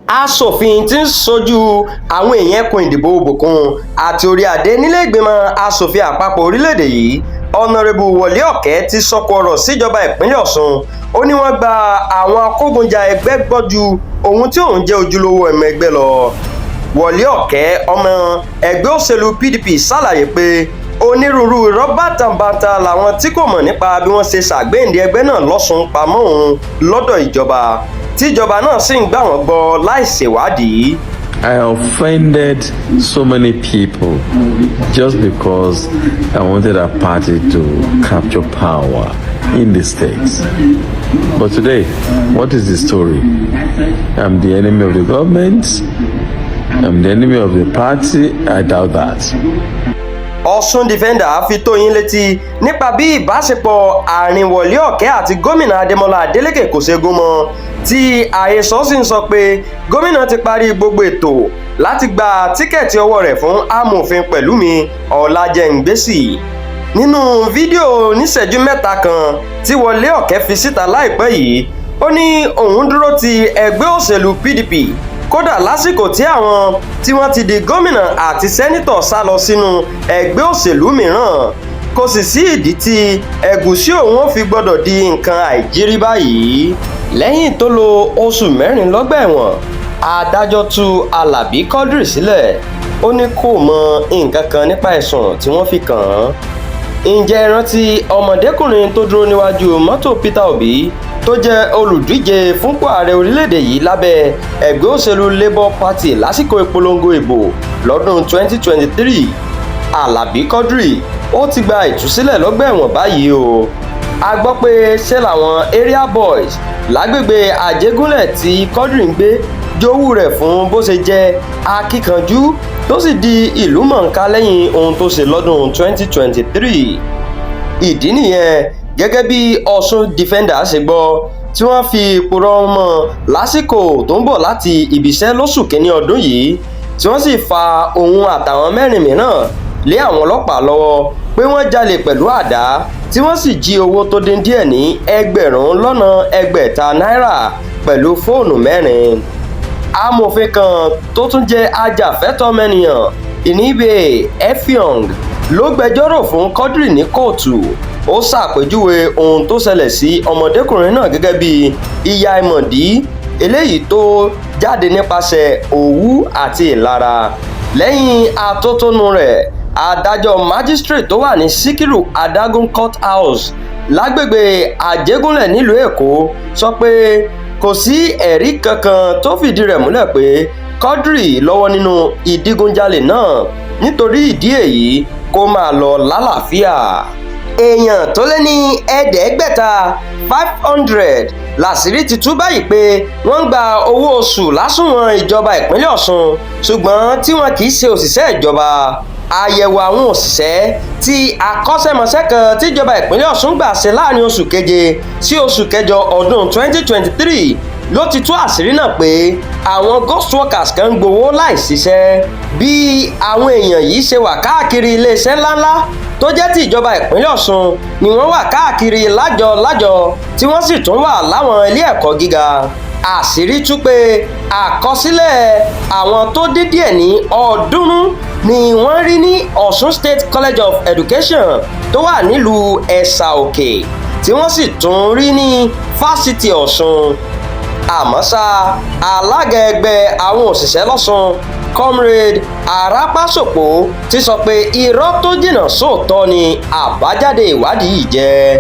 aṣòfin tí ń ṣojú àwọn èèyàn ẹkùn ìdìbò òbòkun àti orí adé nílé ìgbìmọ̀ aṣòfin àpapọ̀ orílẹ̀-èdè yìí ọ̀nàrẹ́bù Wọle Ọkẹ ti sọ̀kò ọ̀rọ̀ síjọba ìpínlẹ̀ Ọ̀ṣun. Ó ní wọ́n gba àwọn akógunjà ẹgbẹ́ gbọ́ ju ohun tí òun jẹ́ ojúlówó ọmọ ẹgbẹ́ lọ. Wọle Ọkẹ ọmọ ẹgbẹ́ òṣèlú PDP ṣàlàyé pé onírúurú irọ́ bàtàbàtà làwọn tí kò mọ̀ nípa bí wọ́n ṣe ṣàgbéǹde ẹgbẹ́ náà lọ́sùn pamọ́ òun lọ́dọ̀ ìjọba tíjọba náà sì ń gbà wọ́n gbọ́ láì ṣèwádìí. I offended so many people just because I wanted our party to capture power in the states. But today, what is the story? I'm the enemy of the government. I'm the enemy of the party. I doubt that. Osun defender fi tó yín létí nípa bí ìbáṣepọ̀ àárín Wọle Ọkẹ àti gómìnà Adeleke kò ṣe gún mọ́ tí àhesọ sì ń sọ pé gómìnà ti parí gbogbo ètò láti gba tíkẹ́ẹ̀tì ọwọ́ rẹ̀ fún amòfin Pẹ̀lúmi Ọlájẹ́ngbésì. Nínú fídíò oníṣẹ́jú mẹ́ta kan tí Wọle Ọkẹ fi síta láìpẹ́ yìí, ó ní òun dúró ti ẹgbẹ́ òṣèlú PDP kódà lásìkò tí àwọn tí wọ́n ti di gómìnà àti sẹ́nítọ̀ sá lọ sínú ẹgbẹ́ òṣèlú mìíràn. Kò sì sí ìdí tí ẹ̀gúsí òun ò fi gbọ́dọ̀ di nǹkan àìjírí báyìí. Lẹ́yìn tó lo oṣù mẹrin lọ́gbà ẹ̀wọ̀n, adájọ́ tú Alábí Quadri sílẹ̀. Ó ní kò mọ nǹkan kan nípa ẹ̀sùn tí wọ́n fi kàn án. Ǹjẹ́ ẹ rántí ọmọdékùnrin tó dúró níwájú mọ́tò Peter Obi tó jẹ́ olùdíje fúnpò ààrẹ orílẹ̀-èdè yìí lábẹ́ ẹgbẹ́ òṣèlú Labour Party lásìkò ìpolongo ìbò lọ́dún 2023? Alábí Quadri ó ti gba ìtúsílẹ̀ lọ́gbà ẹ̀wọ̀n báyìí o. A gbọ́ pé ṣé làwọn area boys lágbègbè Àjẹgúnlẹ̀ tí Quadri ń gbé jowú rẹ̀ fún bó ṣe jẹ́ akíkanjú tó sì di ìlú mọ̀ọ́ká lẹ́yìn ohun tó ṣe lọ́dún 2023. Ìdí nìyẹn gẹ́gẹ́ bí Osun defender ṣe gbọ́ tí wọ́n fi purọ́ mọ́ lásìkò tó ń bọ̀ láti ibiṣẹ́ lóṣù kínní ọdún yìí tí wọ́n sì fa òun àtàwọn mẹ́rin mìíràn lé àwọn ọlọ́pàá lọ́wọ́ pé wọ́n jalè pẹ̀lú àdá tí wọ́n sì jí owó tó dín díẹ̀ ní ẹgbẹ̀rún lọ́nà ẹgbẹ̀ta náírà pẹ̀lú fóònù mẹ́rin. Amòfin kan tó tún jẹ́ ajàfẹ́tọ̀ọ́mọnìyàn Ìníbè Effiong ló gbẹjọ́rò fún Quadri ní kóòtù. Ó ṣàpèjúwe ohun tó ṣẹlẹ̀ sí ọmọdékùnrin náà gẹ́gẹ́ bí ìyà ìmọ̀dí eléyìí tó jáde nípasẹ̀ òwú àti ìlara. Lẹ́yìn atótónu rẹ̀, adájọ́ magistrate tó wà ní Síkírù Adágún Court House lágbègbè Àjẹgúnlẹ̀ nílùú Èkó sọ pé kò sí ẹ̀rí kankan tó fìdí rẹ̀ múlẹ̀ pé Quadri lọ́wọ́ nínú ìdígunjalè náà. Nítorí ìdí èyí kó máa lọ lálàáfíà. Èèyàn tó lé ní ẹ̀ẹ́dẹ́gbẹ̀ta 500 làṣírí ti tú báyìí pé wọ́n ń gba owó oṣù lásùnwọ̀n ìjọba ìpínlẹ̀ Ọ̀ṣun ṣùgbọ́n tí wọn kì í ṣe òṣìṣẹ́ ìjọba. Àyẹ̀wò àwọn òṣìṣẹ́ tí akọ́ṣẹ́mọṣẹ́ kan tíjọba ìpínlẹ̀ Ọ̀ṣun gbà ṣe láàrin oṣù keje sí oṣù kẹjọ ọdún 2023 ló ti tú àṣírí náà pé àwọn ghost workers kan ń gbowó láì ṣiṣẹ́. Bí àwọn èèyàn yìí ṣe wà káàkiri iléeṣẹ́ ńláńlá tó jẹ́ ti ìjọba ìpínlẹ̀ Ọ̀ṣun ni wọ́n wà káàkiri lájọ tí wọ́n sì tún wà láwọn ilé ẹ̀kọ́ gíga. Àṣírí tú pé àkọsílẹ̀ àwọn tó dín díẹ̀ ní 300 ni wọ́n rí ní Osun State College of Education tó wà nílùú Ẹ̀sà Òkè tí wọ́n sì tún rí ní Fásitì Ọ̀ṣun. Àmọ́ ṣá, alága ẹgbẹ́ àwọn òṣìṣẹ́ lọ́ṣun Comrade Arápásòpó ti sọ pé irọ́ tó jìnnà sóòótọ́ ni àbájáde ìwádìí yìí jẹ́.